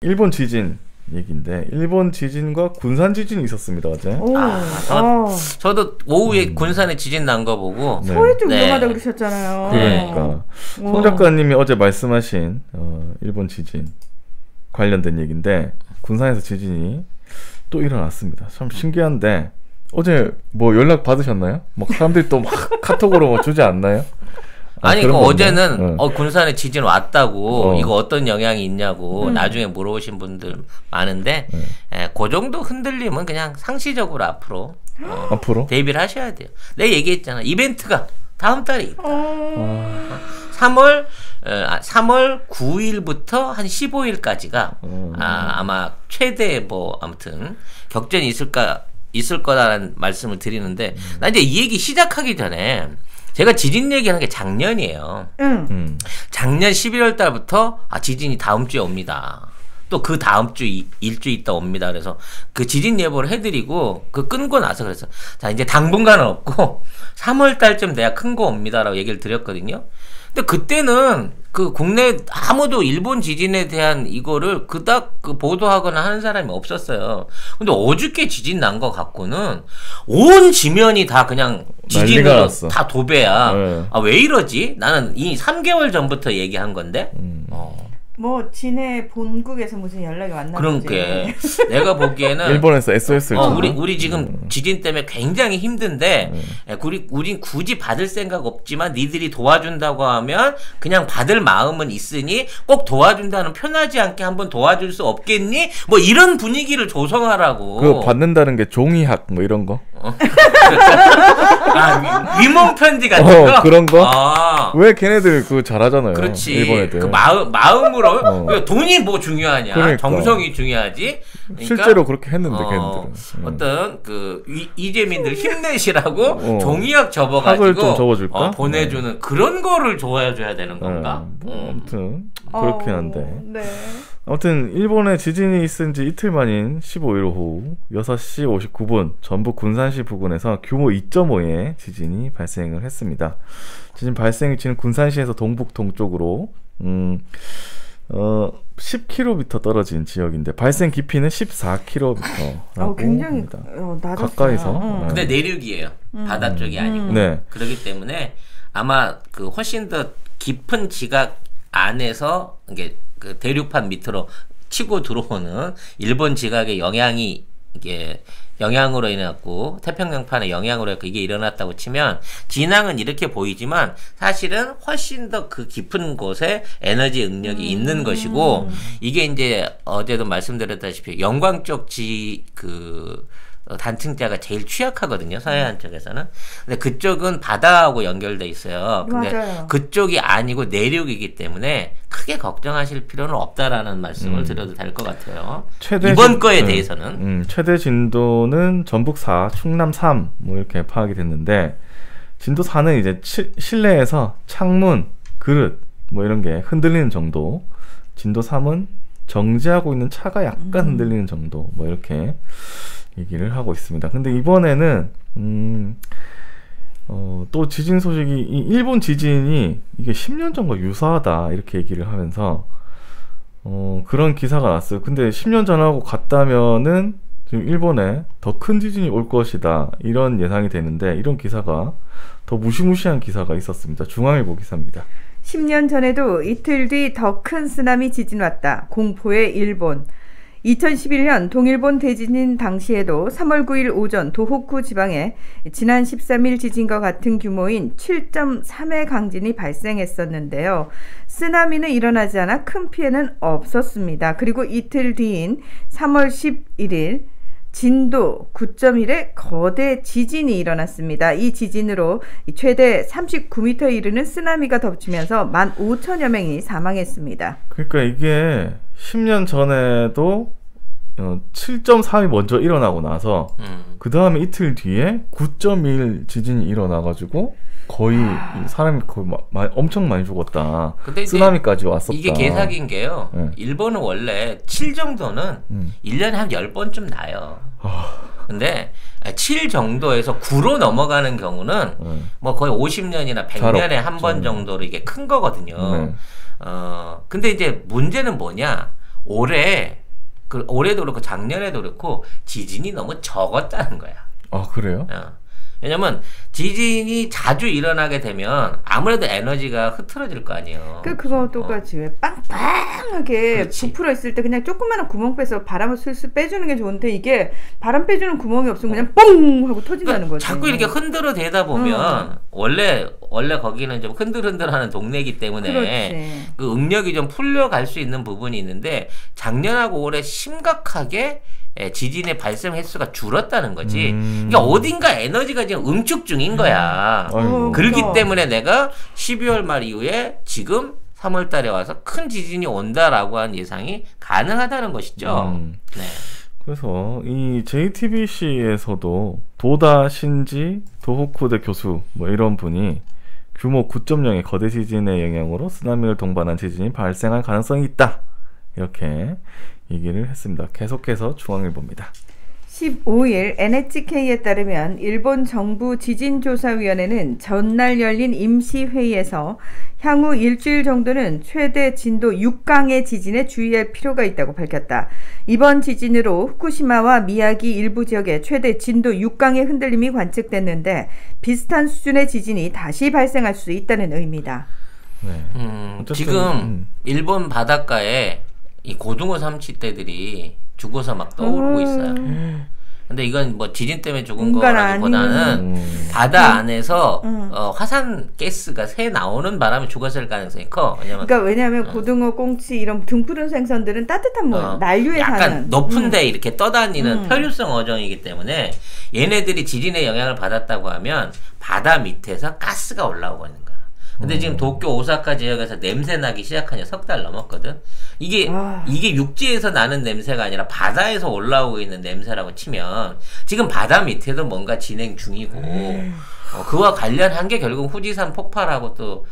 일본 지진 얘기인데 일본 지진과 군산 지진이 있었습니다 어제. 저도 오후에 군산에 지진 난 거 보고 서해도 위험하다 그러셨잖아요. 그러니까 송 작가님이 어제 말씀하신 일본 지진 관련된 얘기인데 군산에서 지진이 또 일어났습니다. 참 신기한데 어제 뭐 연락 받으셨나요? 막 사람들이 또 막 카톡으로 뭐 주지 않나요? 아니 그 어제는 군산에 지진 왔다고 이거 어떤 영향이 있냐고 나중에 물어보신 분들 많은데 그 정도 흔들림은 그냥 상시적으로 앞으로 대비를 하셔야 돼요. 내가 얘기했잖아. 이벤트가 다음 달에 있다. 3월 9일부터 한 15일까지가 아마 최대 뭐 아무튼 격전이 있을 거다라는 말씀을 드리는데 나 이제 이 얘기 시작하기 전에 제가 지진 얘기하는 게 작년이에요. 작년 11월 달부터 지진이 다음 주에 옵니다. 또 그 다음 주 일주 있다 옵니다. 그래서 그 지진 예보를 해드리고 그 끊고 나서 그래서 자 이제 당분간은 없고 3월 달쯤 돼야 큰 거 옵니다라고 얘기를 드렸거든요. 근데 그때는 그 국내 아무도 일본 지진에 대한 이거를 그닥 보도하거나 하는 사람이 없었어요. 근데 어저께 지진 난 거 갖고는 온 지면이 다 그냥 지진으로 다 도배야. 왜 이러지? 나는 이미 3개월 전부터 얘기한 건데. 뭐 진해 본국에서 무슨 연락이 왔나 보지. 그러니까 내가 보기에는 일본에서 SOS를 우리 지금 지진 때문에 굉장히 힘든데 우린 굳이 받을 생각 없지만 니들이 도와준다고 하면 그냥 받을 마음은 있으니 꼭 도와준다는 편하지 않게 한번 도와줄 수 없겠니? 뭐 이런 분위기를 조성하라고. 그거 받는다는 게 종이학 뭐 이런 거? 위문 편지 같은 거? 그런 거? 왜 걔네들 그거 잘하잖아요. 그렇지. 일본 애들. 그 마음으로 돈이 뭐 중요하냐? 그러니까. 정성이 중요하지. 그러니까 실제로 그렇게 했는데 걔네들은. 어떤 그 이재민들 힘내시라고 종이학 접어가지고 좀 접어줄까? 보내주는 그런 거를 좋아해줘야 되는 건가? 아무튼 그렇긴 한데. 아무튼 일본에 지진이 있은 지 이틀 만인 15일 오후 6시 59분 전북 군산시 부근에서 규모 2.5의 지진이 발생을 했습니다. 지진 발생 위치는 군산시에서 동북 동쪽으로 10km 떨어진 지역인데 발생 깊이는 14km라고 굉장히 합니다. 낮았어요. 가까이서. 근데 내륙이에요. 바다 쪽이 아니고. 그렇기 때문에 아마 그 훨씬 더 깊은 지각 안에서 이게 그 대륙판 밑으로 치고 들어오는 일본 지각의 영향으로 인해갖고 태평양판의 영향으로 해서 이게 일어났다고 치면 진앙은 이렇게 보이지만 사실은 훨씬 더 그 깊은 곳에 에너지 응력이 있는 것이고 이게 이제 어제도 말씀드렸다시피 영광 쪽 단층자가 제일 취약하거든요. 서해안 쪽에서는. 근데 그쪽은 바다하고 연결돼 있어요. 근데 맞아요. 그쪽이 아니고 내륙이기 때문에 크게 걱정하실 필요는 없다라는 말씀을 드려도 될 것 같아요. 이번 거에 대해서는. 최대 진도는 전북 4, 충남 3 뭐 이렇게 파악이 됐는데 진도 4는 이제 실내에서 창문, 그릇 뭐 이런 게 흔들리는 정도. 진도 3은 정지하고 있는 차가 약간 흔들리는 정도. 뭐 이렇게 얘기를 하고 있습니다. 근데 이번에는 또 지진 소식이 이 일본 지진이 이게 10년 전과 유사하다 이렇게 얘기를 하면서 그런 기사가 났어요. 근데 10년 전하고 같다면은 지금 일본에 더 큰 지진이 올 것이다 이런 예상이 되는데 이런 기사가 더 무시무시한 기사가 있었습니다. 중앙일보 기사입니다. 10년 전에도 이틀 뒤 더 큰 쓰나미 지진 왔다. 공포의 일본. 2011년 동일본 대지진 당시에도 3월 9일 오전 도호쿠 지방에 지난 13일 지진과 같은 규모인 7.3의 강진이 발생했었는데요. 쓰나미는 일어나지 않아 큰 피해는 없었습니다. 그리고 이틀 뒤인 3월 11일 진도 9.1의 거대 지진이 일어났습니다. 이 지진으로 최대 39m 이르는 쓰나미가 덮치면서 15,000여 명이 사망했습니다. 그러니까 이게 10년 전에도 7.3이 먼저 일어나고 나서 그 다음에 이틀 뒤에 9.1 지진이 일어나가지고 거의 사람이 거의 엄청 많이 죽었다. 근데 쓰나미까지 왔었다. 이게 개사기인 게요. 일본은 원래 7 정도는 1년에 한 10번쯤 나요. 근데 7 정도에서 9로 넘어가는 경우는 뭐 거의 50년이나 100년에 한 번 정도로 이게 큰 거거든요. 근데 이제 문제는 뭐냐? 올해도 그렇고 작년에도 그렇고 지진이 너무 적었다는 거야. 아, 그래요? 왜냐면 지진이 자주 일어나게 되면 아무래도 에너지가 흐트러질 거 아니에요. 그거 똑같이 왜 빵빵하게 그렇지. 부풀어 있을 때 그냥 조그마한 구멍 빼서 바람을 슬슬 빼주는 게 좋은데 이게 바람 빼주는 구멍이 없으면 그냥 뻥 하고 터진다는 거지. 자꾸 이렇게 흔들어 대다 보면 원래 거기는 좀 흔들흔들하는 동네이기 때문에 그렇지. 그 응력이 좀 풀려갈 수 있는 부분이 있는데 작년하고 올해 심각하게 지진의 발생 횟수가 줄었다는 거지. 그러니까 어딘가 에너지가 지금 응축 중인 거야. 그렇기 때문에 내가 12월 말 이후에 지금 3월 달에 와서 큰 지진이 온다라고 하는 예상이 가능하다는 것이죠. 네. 그래서 이 JTBC에서도 도다 신지 도호쿠대 교수 뭐 이런 분이 규모 9.0의 거대 지진의 영향으로 쓰나미를 동반한 지진이 발생할 가능성이 있다. 이렇게 얘기를 했습니다. 계속해서 중앙일보입니다. 15일 NHK에 따르면 일본 정부 지진조사위원회는 전날 열린 임시회의에서 향후 일주일 정도는 최대 진도 6강의 지진에 주의할 필요가 있다고 밝혔다. 이번 지진으로 후쿠시마와 미야기 일부 지역에 최대 진도 6강의 흔들림이 관측됐는데 비슷한 수준의 지진이 다시 발생할 수 있다는 의미다. 네. 지금 일본 바닷가에 이 고등어 삼치떼들이 죽어서 막 떠오르고 있어요. 근데 이건 뭐 지진 때문에 죽은 거라기보다는 바다 안에서 화산 가스가 새 나오는 바람에 죽었을 가능성이 커. 왜냐면 고등어, 꽁치 이런 등푸른 생선들은 따뜻한 난류에 약간 사는 높은데 이렇게 떠다니는 표류성 어종이기 때문에 얘네들이 지진의 영향을 받았다고 하면 바다 밑에서 가스가 올라오고 있는 거야. 근데 지금 도쿄, 오사카 지역에서 냄새 나기 시작한 지 석 달 넘었거든. 이게 육지에서 나는 냄새가 아니라 바다에서 올라오고 있는 냄새라고 치면 지금 바다 밑에도 뭔가 진행 중이고 그와 관련한 게 결국 후지산 폭발하고 또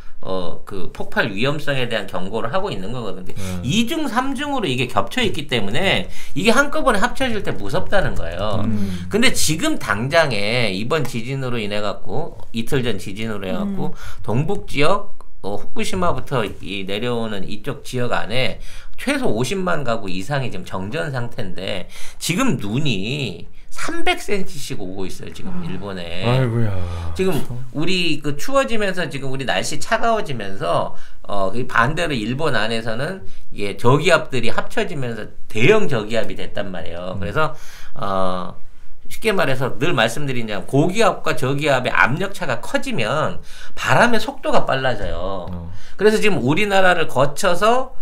그 폭발 위험성에 대한 경고를 하고 있는 거거든요. 2중, 3중으로 이게 겹쳐 있기 때문에 이게 한꺼번에 합쳐질 때 무섭다는 거예요. 근데 지금 당장에 이번 지진으로 인해 갖고 이틀 전 지진으로 해 갖고 동북 지역 후쿠시마부터 내려오는 이쪽 지역 안에 최소 50만 가구 이상이 지금 정전 상태인데 지금 눈이 300cm씩 오고 있어요, 지금 일본에. 아이고야. 지금 우리 그 추워지면서 지금 우리 날씨 차가워지면서 반대로 일본 안에서는 이게 저기압들이 합쳐지면서 대형 저기압이 됐단 말이에요. 그래서 쉽게 말해서 늘 말씀드리냐면 고기압과 저기압의 압력차가 커지면 바람의 속도가 빨라져요. 그래서 지금 우리나라를 거쳐서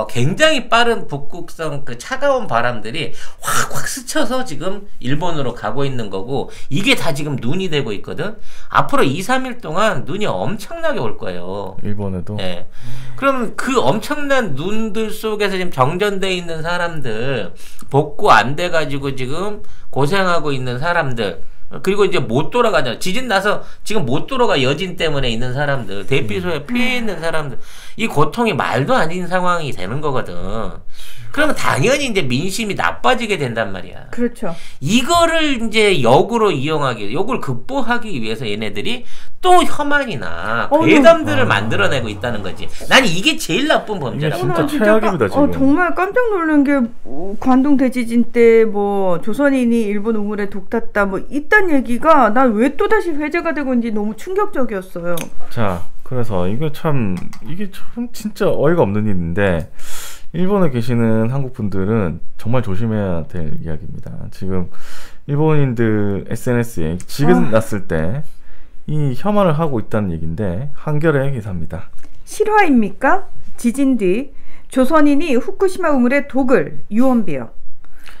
굉장히 빠른 북극성 그 차가운 바람들이 확확 스쳐서 지금 일본으로 가고 있는 거고 이게 다 지금 눈이 되고 있거든. 앞으로 2, 3일 동안 눈이 엄청나게 올 거예요. 일본에도. 네. 그러면 그 엄청난 눈들 속에서 지금 정전돼 있는 사람들, 복구 안 돼가지고 지금 고생하고 있는 사람들, 그리고 이제 못 돌아가잖아. 지진 나서 지금 못 돌아가 여진 때문에 있는 사람들, 대피소에 피해 있는 사람들, 이 고통이 말도 아닌 상황이 되는 거거든. 그러면 당연히 이제 민심이 나빠지게 된단 말이야. 그렇죠. 이거를 이제 역으로 역을 극복하기 위해서 얘네들이 또 혐한이나 괴담들을 만들어내고 있다는 거지. 난 이게 제일 나쁜 범죄라고. 진짜 최악입니다, 지금. 정말 깜짝 놀란 게 관동 대지진 때 뭐 조선인이 일본 우물에 독 탔다 뭐 이딴 얘기가 난 왜 또 다시 회자가 되고 있는지 너무 충격적이었어요. 자, 그래서 이게 참 진짜 어이가 없는 일인데 일본에 계시는 한국 분들은 정말 조심해야 될 이야기입니다. 지금 일본인들 SNS에 지금 났을 때 이 혐한을 하고 있다는 얘기인데 한겨레 기사입니다. 실화입니까? 지진 뒤 조선인이 후쿠시마 우물에 독을 유언비어.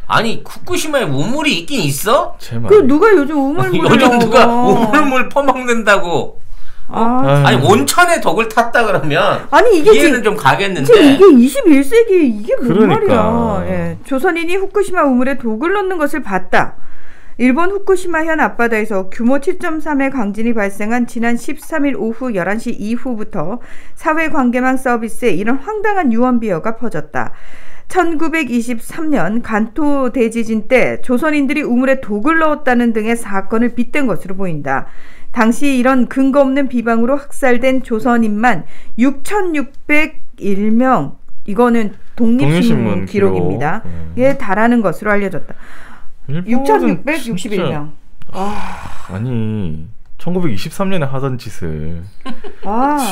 아니 후쿠시마에 우물이 있긴 있어? 그 누가 요즘 우물물을 요즘 누가 우물물 퍼먹는다고? 아니 온천에 독을 탔다 그러면 아니 이게 이해는 좀 가겠는데 이게 21세기 이게 뭔 그러니까. 말이야. 예. 조선인이 후쿠시마 우물에 독을 넣는 것을 봤다. 일본 후쿠시마현 앞바다에서 규모 7.3의 강진이 발생한 지난 13일 오후 11시 이후부터 사회관계망 서비스에 이런 황당한 유언비어가 퍼졌다. 1923년 간토 대지진 때 조선인들이 우물에 독을 넣었다는 등의 사건을 빗댄 것으로 보인다. 당시 이런 근거 없는 비방으로 학살된 조선인만 6,601명 이거는 독립신문 기록입니다. 에 달하는 것으로 알려졌다. 6,661명. 아니 1923년에 하던 짓을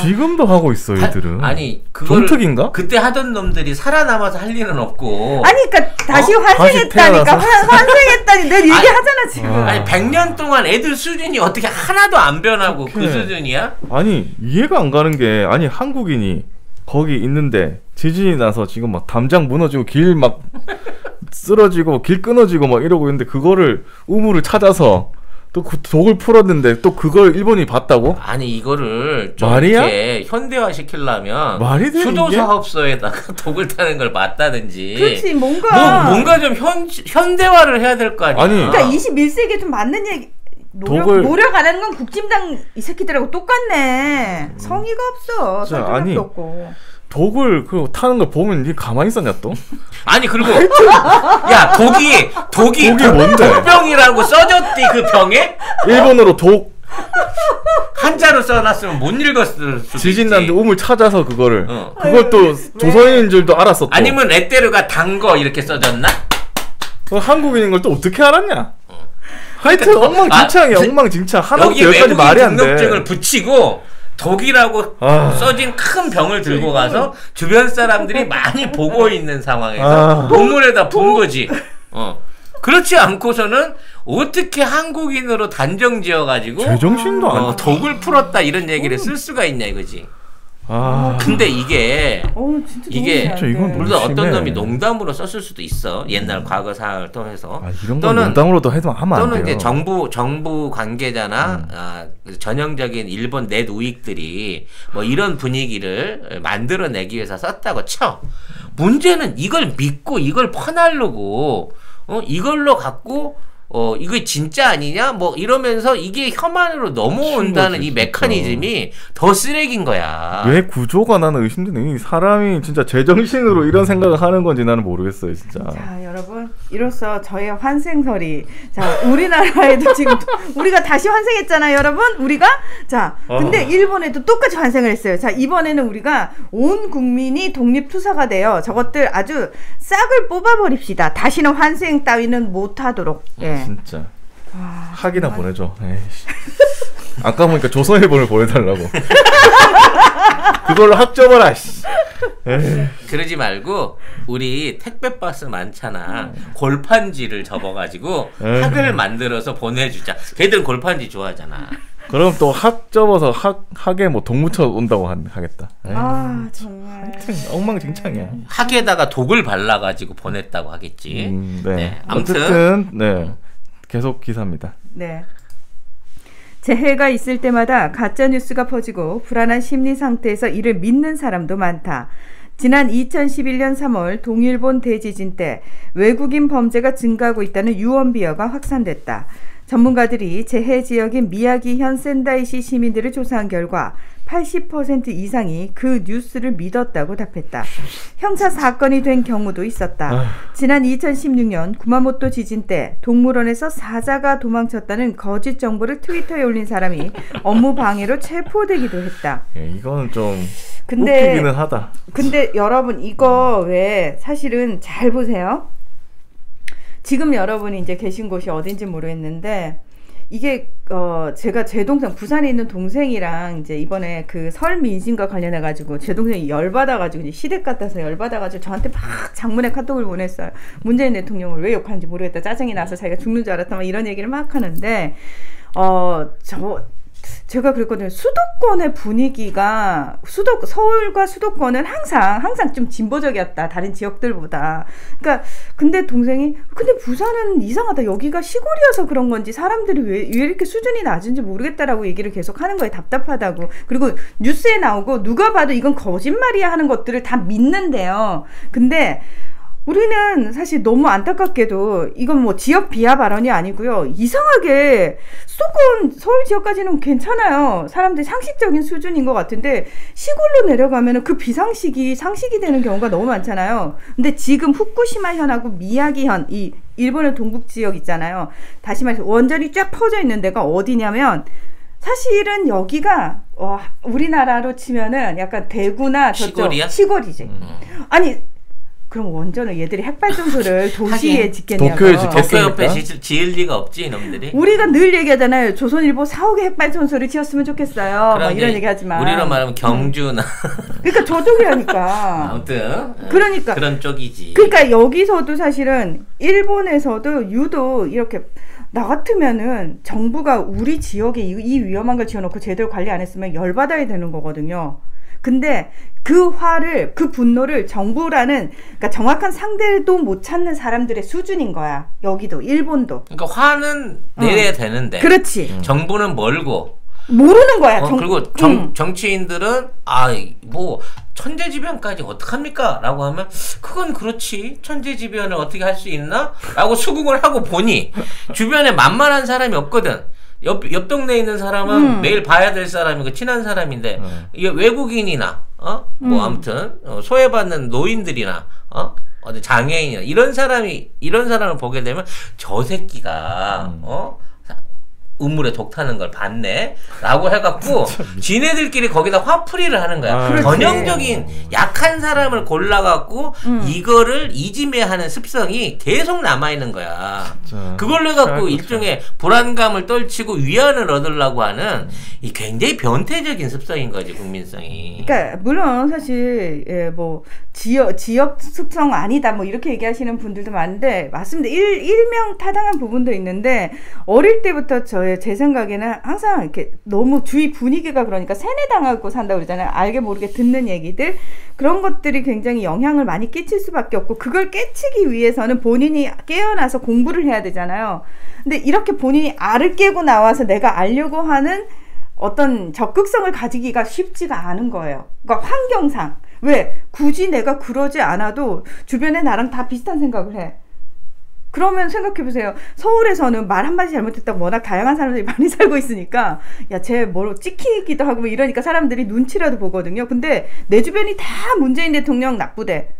지금도 하고 있어 얘들은. 아니 그걸 전특인가? 그때 하던 놈들이 살아남아서 할 일은 없고. 아니 그러니까 다시 환생했다니까. 환생했다니 내 얘기하잖아 지금. 아니 100년 동안 애들 수준이 어떻게 하나도 안 변하고 그 수준이야? 아니 이해가 안 가는 게 아니 한국인이 거기 있는데 지진이 나서 지금 막 담장 무너지고 길 막 쓰러지고 길 끊어지고 막 이러고 있는데 그거를 우물을 찾아서 또 그 독을 풀었는데 또 그걸 일본이 봤다고? 아니 이거를 좀 말이야? 이렇게 현대화 시키려면 말이 돼, 수도 이게? 사업소에다가 독을 타는 걸 맞다든지. 그렇지 뭔가 좀 현대화를 해야 될 거 아니야. 아니, 그러니까 21세기에 좀 맞는 얘기. 노력 안 하는 건 국진당 이 새끼들하고 똑같네. 성의가 없어. 설득력도 없고. 독을 그 타는 걸 보면 니 가만히 있었냐 또? 아니 그리고 야 독이 뭔데? 독병이라고 써졌디 그 병에? 일본어로 독 한자로 써놨으면 못 읽었을 수도 지진 있지. 났는데 우물 찾아서 그거를 그걸 또 조선인인 줄도 알았어 또. 아니면 레테르가 단거 이렇게 써졌나? 그 한국인인 걸 또 어떻게 알았냐? 하여튼 엉망진창이야. 엉망진창. 하나부터 열까지 말이 안 돼. 등록증을 붙이고 독이라고 써진 큰 병을 들고 가서 주변 사람들이 많이 보고 있는 상황에서 우물에다 본 거지. 그렇지 않고서는 어떻게 한국인으로 단정 지어가지고 제정신도 안 독을 풀었다 이런 얘기를 쓸 수가 있냐 이거지. 근데 이게 이건 물론 어떤 놈이 농담으로 썼을 수도 있어. 옛날 과거 사를 통해서. 이런 건 농담으로도 해도 하면 안 돼요. 또는 이제 정부 관계자나 전형적인 일본 넷 우익들이 뭐 이런 분위기를 만들어내기 위해서 썼다고 쳐. 문제는 이걸 믿고 이걸 퍼나르고 이걸로 갖고 이거 진짜 아니냐? 뭐 이러면서 이게 혐한으로 넘어온다는 이 메커니즘이 더 쓰레기인 거야. 왜 구조가 나는 의심되네. 이 사람이 진짜 제정신으로 이런 생각을 하는 건지 나는 모르겠어요, 진짜. 자, 여러분, 이로써 저의 환생설이 자, 우리나라에도 지금 우리가 다시 환생했잖아요, 여러분. 우리가 자, 근데 일본에도 똑같이 환생을 했어요. 자, 이번에는 우리가 온 국민이 독립투사가 돼요. 저것들 아주 싹을 뽑아버립시다. 다시는 환생 따위는 못하도록. 예. 진짜 학이나 보내줘. 에이씨. 아까 보니까 조선일보를 보내달라고. 그걸로 학 접어라. 그러지 말고 우리 택배 박스 많잖아. 골판지를 접어가지고 학을 만들어서 보내주자. 걔들은 골판지 좋아하잖아. 그럼 또 학 접어서 학에 뭐 독묻혀 온다고 하겠다. 정말 하여튼 엉망진창이야. 학에다가 독을 발라가지고 보냈다고 하겠지. 네. 아무튼 어쨌든 네. 계속 기사입니다. 네. 재해가 있을 때마다 가짜 뉴스가 퍼지고 불안한 심리 상태에서 이를 믿는 사람도 많다. 지난 2011년 3월 동일본 대지진 때 외국인 범죄가 증가하고 있다는 유언 비어가 확산됐다. 전문가들이 재해 지역인 미야기현 센다이시 시민들을 조사한 결과 80% 이상이 그 뉴스를 믿었다고 답했다. 형사 사건이 된 경우도 있었다. 지난 2016년 구마모토 지진 때 동물원에서 사자가 도망쳤다는 거짓 정보를 트위터에 올린 사람이 업무 방해로 체포되기도 했다. 이거는 좀 웃기기는 하다. 근데 여러분 이거 왜 사실은 잘 보세요. 지금 여러분이 이제 계신 곳이 어딘지 모르겠는데 이게 제가 제 동생 부산에 있는 동생이랑 이제 이번에 그 설 민심과 관련해 가지고 제 동생이 열받아 가지고 시댁 갔다서 열받아 가지고 저한테 막 장문의 카톡을 보냈어요. 문재인 대통령을 왜 욕하는지 모르겠다. 짜증이 나서 자기가 죽는 줄 알았다. 막 이런 얘기를 막 하는데 제가 그랬거든요. 수도권의 분위기가 서울과 수도권은 항상 좀 진보적이었다. 다른 지역들보다. 그러니까 근데 동생이 근데 부산은 이상하다. 여기가 시골이어서 그런 건지 사람들이 왜 이렇게 수준이 낮은지 모르겠다라고 얘기를 계속 하는 거예요. 답답하다고. 그리고 뉴스에 나오고 누가 봐도 이건 거짓말이야 하는 것들을 다 믿는데요. 근데 우리는 사실 너무 안타깝게도 이건 뭐 지역 비하 발언이 아니고요. 이상하게 수도권 서울 지역까지는 괜찮아요. 사람들이 상식적인 수준인 것 같은데 시골로 내려가면 그 비상식이 상식이 되는 경우가 너무 많잖아요. 근데 지금 후쿠시마현하고 미야기현 이 일본의 동북 지역 있잖아요. 다시 말해서 원전이 쫙 퍼져 있는 데가 어디냐면 사실은 여기가 우리나라로 치면은 약간 대구나 저쪽 시골이야? 시골이지. 아니 그럼 원전을 얘들이 핵발전소를 도시에 짓겠냐고. 도쿄에 도쿄 옆에 지을 리가 없지 이놈들이. 우리가 늘 얘기하잖아요. 조선일보 4억의 핵발전소를 지었으면 좋겠어요. 막 이런 얘기하지만. 우리로 말하면 경주나. 그러니까 저쪽이라니까. 아무튼. 그러니까 그런 쪽이지. 그러니까 여기서도 사실은 일본에서도 유독 이렇게 나 같으면은 정부가 우리 지역에 이 위험한 걸 지어놓고 제대로 관리 안 했으면 열받아야 되는 거거든요. 근데 그 화를, 그 분노를 정부라는, 그러니까 정확한 상대도 못 찾는 사람들의 수준인 거야. 여기도, 일본도. 그러니까 화는 내려야 되는데. 그렇지. 정부는 멀고. 모르는 거야. 그리고 정치인들은 뭐 천재지변까지 어떡합니까? 라고 하면 그건 그렇지. 천재지변을 어떻게 할 수 있나? 라고 수긍을 하고 보니 주변에 만만한 사람이 없거든. 옆 동네에 있는 사람은 매일 봐야 될 사람이고 친한 사람인데 이게 외국인이나 뭐 아무튼 소외받는 노인들이나 어디 장애인이나 이런 사람을 보게 되면 저 새끼가 우물에 독 타는 걸 봤네 라고 해갖고 지네들끼리 거기다 화풀이를 하는 거야. 전형적인 약한 사람을 골라갖고 이거를 이지매하는 습성이 계속 남아있는 거야. 그걸로 해갖고 일종의 불안감을 떨치고 위안을 얻으려고 하는 이 굉장히 변태적인 습성인 거지, 국민성이. 그러니까 물론 사실 뭐 지역 습성 아니다 뭐 이렇게 얘기하시는 분들도 많은데 맞습니다. 일명타당한 부분도 있는데 어릴 때부터 제 생각에는 항상 이렇게 너무 주위 분위기가 그러니까 세뇌당하고 산다고 그러잖아요. 알게 모르게 듣는 얘기들 그런 것들이 굉장히 영향을 많이 끼칠 수밖에 없고 그걸 깨치기 위해서는 본인이 깨어나서 공부를 해야 되잖아요. 근데 이렇게 본인이 알을 깨고 나와서 내가 알려고 하는 어떤 적극성을 가지기가 쉽지가 않은 거예요. 그러니까 환경상 왜 굳이 내가 그러지 않아도 주변에 나랑 다 비슷한 생각을 해. 그러면 생각해보세요. 서울에서는 말 한마디 잘못했다고 워낙 다양한 사람들이 많이 살고 있으니까 야, 쟤 뭐로 찍히기도 하고 뭐 이러니까 사람들이 눈치라도 보거든요. 근데 내 주변이 다 문재인 대통령 나쁘대.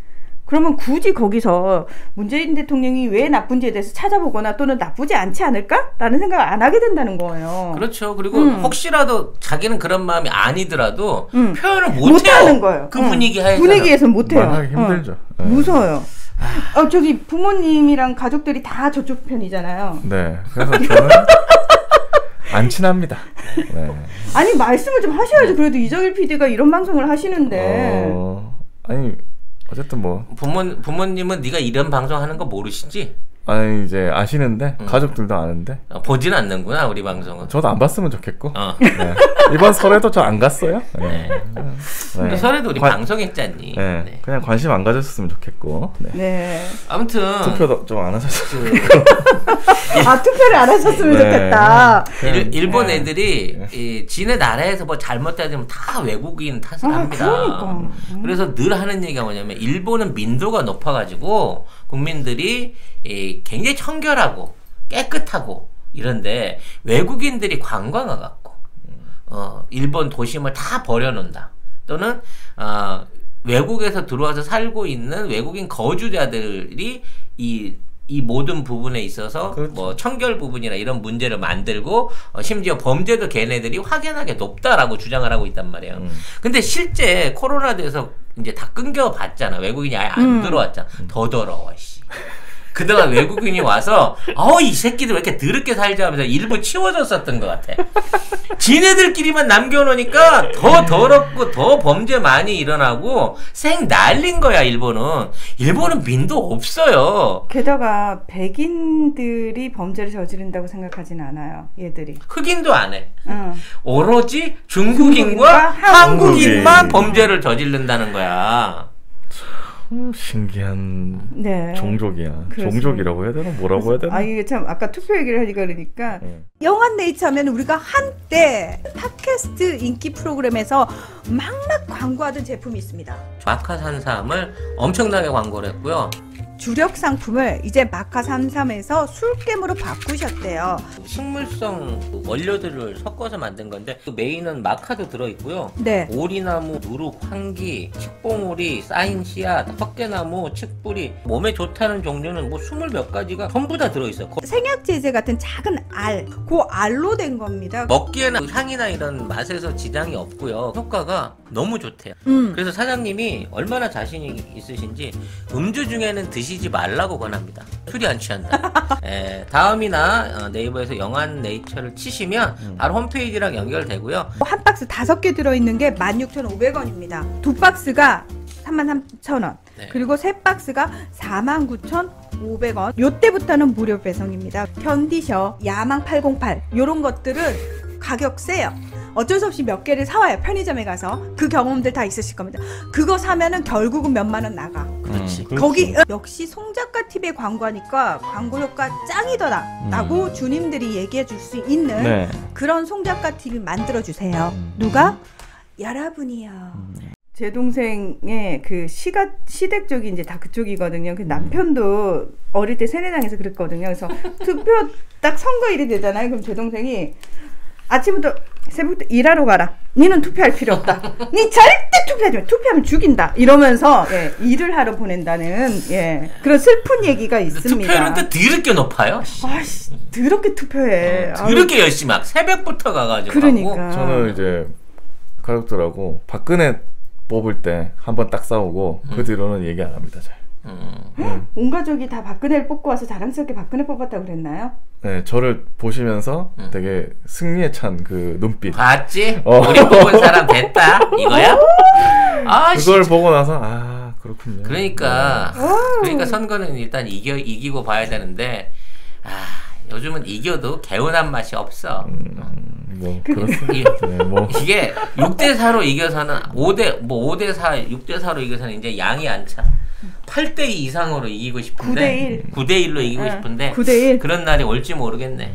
그러면 굳이 거기서 문재인 대통령이 왜 나쁜지에 대해서 찾아보거나 또는 나쁘지 않지 않을까? 라는 생각을 안 하게 된다는 거예요. 그렇죠. 그리고 혹시라도 자기는 그런 마음이 아니더라도 표현을 못하는 거예요. 그 분위기에서 못해요. 말하기 힘들죠. 무서워요. 저기 부모님이랑 가족들이 다 저쪽 편이잖아요. 네. 그래서 저는 안 친합니다. 네. 아니 말씀을 좀 하셔야죠. 그래도 이정일 PD가 이런 방송을 하시는데. 아니 어쨌든 뭐 부모님은 네가 이런 방송하는 거 모르시지? 아니 이제 아시는데 가족들도 아는데 보진 않는구나 우리 방송은. 저도 안 봤으면 좋겠고 네. 이번 설에도 저 안 갔어요. 네. 네. 설에도 우리 방송했잖니. 네. 네. 그냥 관심 안 가졌으면 좋겠고. 네. 네. 아무튼 투표도 좀 안 하셨으면 투표를 안 하셨으면 좋겠다. 일본 애들이 지네 나라에서 뭐 잘못되면 다 외국인 탓을 합니다. 그러니까. 그래서 늘 하는 얘기가 뭐냐면 일본은 민도가 높아가지고 국민들이 굉장히 청결하고 깨끗하고 이런데 외국인들이 관광 와갖고 일본 도심을 다 버려놓는다. 또는 외국에서 들어와서 살고 있는 외국인 거주자들이 이 모든 부분에 있어서 그렇죠. 뭐 청결 부분이나 이런 문제를 만들고 심지어 범죄도 걔네들이 확연하게 높다라고 주장을 하고 있단 말이에요. 근데 실제 코로나 돼서 이제 다 끊겨봤잖아. 외국인이 아예 안 들어왔잖아. 더 더러워 씨. 그동안 외국인이 와서 이 새끼들 왜 이렇게 더럽게 살지 하면서 일부 치워줬었던 것 같아. 지네들끼리만 남겨놓으니까 더 더럽고 더 범죄 많이 일어나고 생 난린 거야. 일본은 민도 없어요. 게다가 백인들이 범죄를 저지른다고 생각하진 않아요. 얘들이. 흑인도 안 해. 오로지 중국인과 한국인만 범죄를 저지른다는 거야. 신기한 네. 종족이야. 그렇습니다. 종족이라고 해야 되나? 뭐라고 해야 되나? 이게 참 아까 투표 얘기를 하니까 그러니까 영한네이처 하면 우리가 한때 팟캐스트 인기 프로그램에서 막막 광고하던 제품이 있습니다. 마카산삼을 엄청나게 광고를 했고요. 주력 상품을 이제 마카 33에서 술겜으로 바꾸셨대요. 식물성 원료들을 섞어서 만든 건데 그 메인은 마카도 들어있고요. 네. 오리나무, 누룩, 황기, 칡봉오리, 쌓인 씨앗, 헛개나무, 칡뿌리 몸에 좋다는 종류는 뭐 20몇 가지가 전부 다 들어있어요. 생약제제 같은 작은 알, 그 알로 된 겁니다. 먹기에는 향이나 이런 맛에서 지장이 없고요. 효과가 너무 좋대요. 그래서 사장님이 얼마나 자신이 있으신지 음주 중에는 드시지 말라고 권합니다. 술이 안 취한다. 다음이나 네이버에서 영한 네이처를 치시면 바로 홈페이지랑 연결되고요. 한 박스 5개 들어있는 게 16,500원입니다. 두 박스가 33,000원. 네. 그리고 세 박스가 49,500원. 요때부터는 무료 배송입니다. 견디셔, 야망 808 요런 것들은 가격 세요. 어쩔 수 없이 몇 개를 사와요. 편의점에 가서. 그 경험들 다 있으실 겁니다. 그거 사면은 결국은 몇만 원 나가. 그렇지. 거기 역시 송작가 TV의 광고하니까 광고 효과 짱이더라 라고 주님들이 얘기해 줄 수 있는 네. 그런 송작가 TV 만들어 주세요. 누가? 여러분이요. 제 동생의 그 시댁 쪽이 이제 다 그쪽이거든요. 그 남편도 어릴 때 세례당에서 그랬거든요. 그래서 투표 딱 선거일이 되잖아요. 그럼 제 동생이 아침부터 새벽부터 일하러 가라. 니는 투표할 필요 없다. 니 절대 투표하지 마. 투표하면 죽인다. 이러면서 일을 하러 보낸다는 그런 슬픈 얘기가 있습니다. 투표율은 또 더럽게 높아요. 아씨, 더럽게 투표해. 더럽게 열심히 막 새벽부터 가가지고 그러니까. 하고. 저는 이제 가족들하고 박근혜 뽑을 때 한 번 딱 싸우고 그 뒤로는 얘기 안 합니다. 잘. 온 가족이 다 박근혜를 뽑고 와서 자랑스럽게 박근혜 뽑았다고 그랬나요? 네, 저를 보시면서 되게 승리에 찬 그 눈빛. 봤지? 우리 뽑은 사람 됐다 이거야? 아, 그걸 진짜. 보고 나서 아 그렇군요. 그러니까 선거는 일단 이기고 봐야 되는데 요즘은 이겨도 개운한 맛이 없어. 뭐 그렇습니다. 네, 뭐. 이게 6대4로 이겨서는 5대4, 6대4로 이겨서는 이제 양이 안 차. 8대2 이상으로 이기고 싶은데 9대1로 이기고 싶은데 9대1 그런 날이 올지 모르겠네.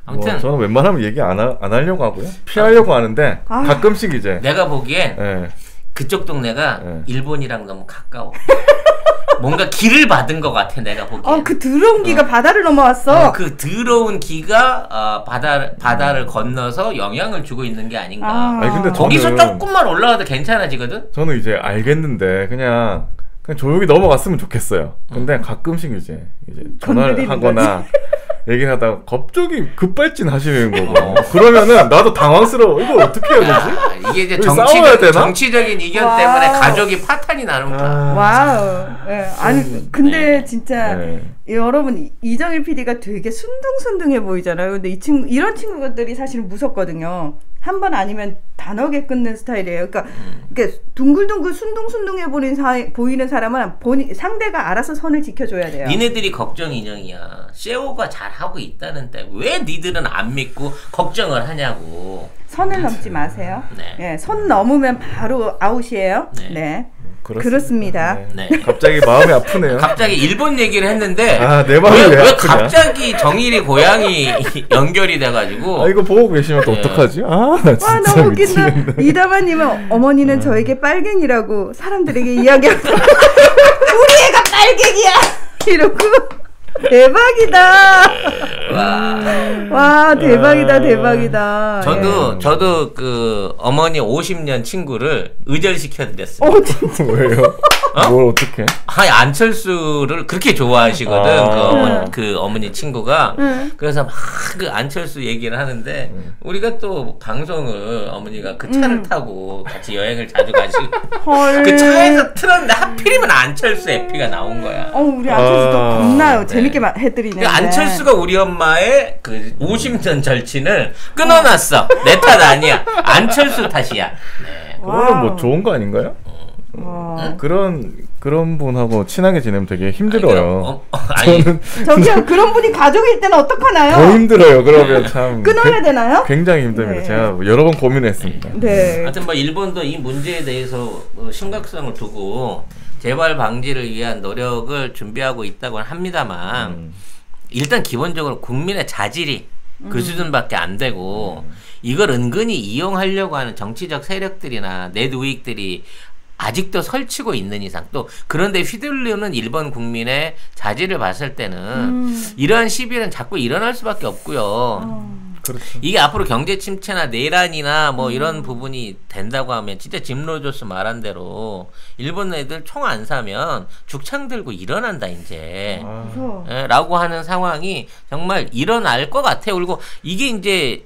아무튼 뭐 저는 웬만하면 얘기 안 하려고 하고요. 피하려고 하는데 가끔씩 이제 내가 보기엔 네. 그쪽 동네가 일본이랑 너무 가까워. 뭔가 길을 받은 것 같아 내가 보기엔. 그 더러운 기가 바다를 넘어왔어. 그 더러운 기가 바다를 건너서 영향을 주고 있는 게 아닌가. 아니, 근데 거기서 조금만 올라가도 괜찮아지거든. 저는 이제 알겠는데 그냥 조용히 넘어갔으면 좋겠어요. 근데 가끔씩 이제 전화를 하거나 얘기를 하다가 갑자기 급발진 하시는 거고 그러면은 나도 당황스러워. 이거 어떻게 해야 되지? 이게 이제 싸워야 되나? 정치적인 이견 때문에 가족이 파탄이 나는구나. 와우. 아니 근데 진짜 네. 여러분 이정일 PD가 되게 순둥순둥해 보이잖아요. 근데 이 친구 이런 친구들이 사실은 무섭거든요. 한 번 아니면 단호하게 끊는 스타일이에요. 그러니까 둥글둥글 순둥순둥해 보이는 사람은 상대가 알아서 선을 지켜줘야 돼요. 니네들이 걱정 인형이야. 세오가 잘하고 있다는데 왜 니들은 안 믿고 걱정을 하냐고. 선을 넘지 마세요. 네. 선 넘으면 바로 아웃이에요. 네. 그렇습니다. 네. 갑자기 마음이 아프네요. 갑자기 일본 얘기를 했는데 내 마음이 왜 아프냐? 갑자기 정일이 고향이 연결이 돼가지고 이거 보고 계시면 또 어떡하지? 나 진짜 너무 웃긴다. 미치겠네. 이다만님은 어머니는 저에게 빨갱이라고 사람들에게 이야기하고 우리 애가 빨갱이야 이러고 대박이다. 와 대박이다. 저도 그 어머니 50년 친구를 의절시켜 드렸어요. 진짜. 왜요? 뭘 어떻게? 안철수를 그렇게 좋아하시거든. 그 어머니 친구가. 그래서 막 그 안철수 얘기를 하는데 우리가 또 방송을 어머니가 그 차를 타고 같이 여행을 자주 가시고 그 차에서 틀었는데 하필이면 안철수 에피가 나온 거야. 우리 안철수도 겁나요. 재밌게 해드리네. 안철수가 우리 엄마의 그 50년 절친을 끊어놨어. 내 탓 아니야. 안철수 탓이야. 네. 그거는 뭐 좋은 거 아닌가요? 그런 분하고 친하게 지내면 되게 힘들어요. 저기요, 그런 분이 가족일 때는 어떡하나요? 더 힘들어요. 그러면 참 끊어야 되나요? 굉장히 힘듭니다. 네. 제가 여러 번 고민했습니다. 네. 하여튼 뭐 일본도 이 문제에 대해서 심각성을 두고 재발 방지를 위한 노력을 준비하고 있다고는 합니다만 일단 기본적으로 국민의 자질이 그 수준밖에 안 되고 이걸 은근히 이용하려고 하는 정치적 세력들이나 넷 우익들이 아직도 설치고 있는 이상 또 그런데 휘둘리는 일본 국민의 자질을 봤을 때는 이러한 시비는 자꾸 일어날 수밖에 없고요. 그렇죠. 이게 앞으로 경제 침체나 내란이나 뭐 이런 부분이 된다고 하면 진짜 짐 로저스 말한 대로 일본 애들 총 안 사면 죽창 들고 일어난다 이제 라고 하는 상황이 정말 일어날 것 같아요. 그리고 이게 이제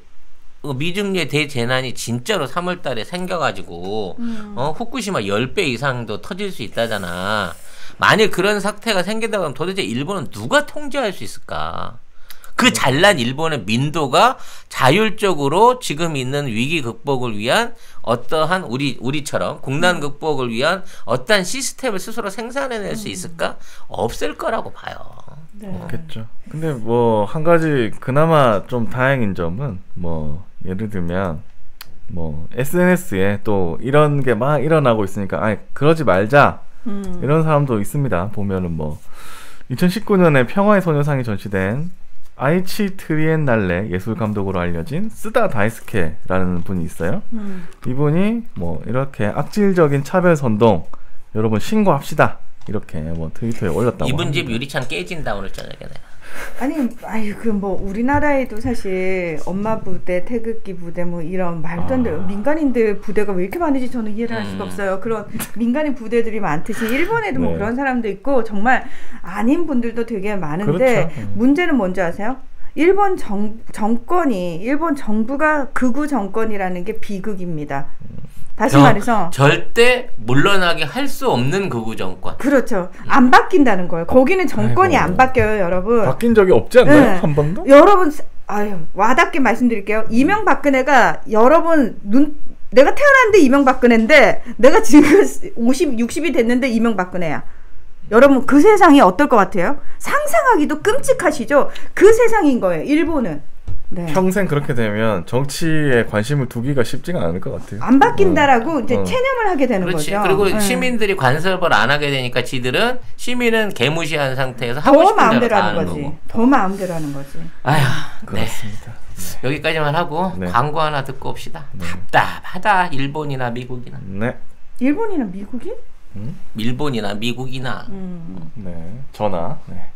미중유의 대재난이 진짜로 3월 달에 생겨가지고 후쿠시마 10배 이상도 터질 수 있다잖아. 만일 그런 사태가 생긴다고 하면 도대체 일본은 누가 통제할 수 있을까? 그 잘난 일본의 민도가 자율적으로 지금 있는 위기 극복을 위한 어떠한 우리처럼 국난 극복을 위한 어떠한 시스템을 스스로 생산해낼 수 있을까? 없을 거라고 봐요. 네. 없겠죠. 근데 뭐 한 가지 그나마 좀 다행인 점은 뭐 예를 들면 뭐 SNS에 또 이런 게 막 일어나고 있으니까 아니 그러지 말자 이런 사람도 있습니다. 보면은 뭐 2019년에 평화의 소녀상이 전시된 아이치 트리엔날레 예술 감독으로 알려진 쓰다 다이스케라는 분이 있어요. 이분이 뭐 이렇게 악질적인 차별 선동 여러분 신고합시다 이렇게 뭐 트위터에 올렸다고. 이분 집 유리창 깨진다 오늘 저녁에. 아니 그 뭐 우리나라에도 사실 엄마 부대, 태극기 부대 뭐 이런 말도 안 돼요. 민간인들 부대가 왜 이렇게 많은지 저는 이해를 할 수가 없어요. 그런 민간인 부대들이 많듯이 일본에도 뭐 그런 사람도 있고 정말 아닌 분들도 되게 많은데 그렇죠. 문제는 뭔지 아세요? 일본 정권이 일본 정부가 극우 정권이라는 게 비극입니다. 다시 말해서 절대 물러나게 할 수 없는 극우 정권. 그렇죠. 안 바뀐다는 거예요. 거기는 정권이 안 바뀌어요, 여러분. 바뀐 적이 없지 않나요? 네. 한 번도? 여러분, 와닿게 말씀드릴게요. 이명박근혜가 여러분 내가 태어났는데 이명박근혜인데 내가 지금 60이 됐는데 이명박근혜야. 여러분 그 세상이 어떨 것 같아요? 상상하기도 끔찍하시죠? 그 세상인 거예요, 일본은. 네. 평생 그렇게 되면 정치에 관심을 두기가 쉽지가 않을 것 같아요. 안 바뀐다라고 이제 체념을 하게 되는 그렇지. 거죠. 그리고 시민들이 관섭을 안 하게 되니까 지들은 시민은 개무시한 상태에서 하고 더 싶은 대로 마음대로 다 하는 하는 거지. 거고. 더 마음대로 하는 거지. 아휴, 네. 그렇습니다. 여기까지만 하고 네. 광고 하나 듣고 옵시다. 답답하다. 일본이나 미국이나. 네. 일본이나 미국이? 일본이나 미국이나. 네. 전화. 네.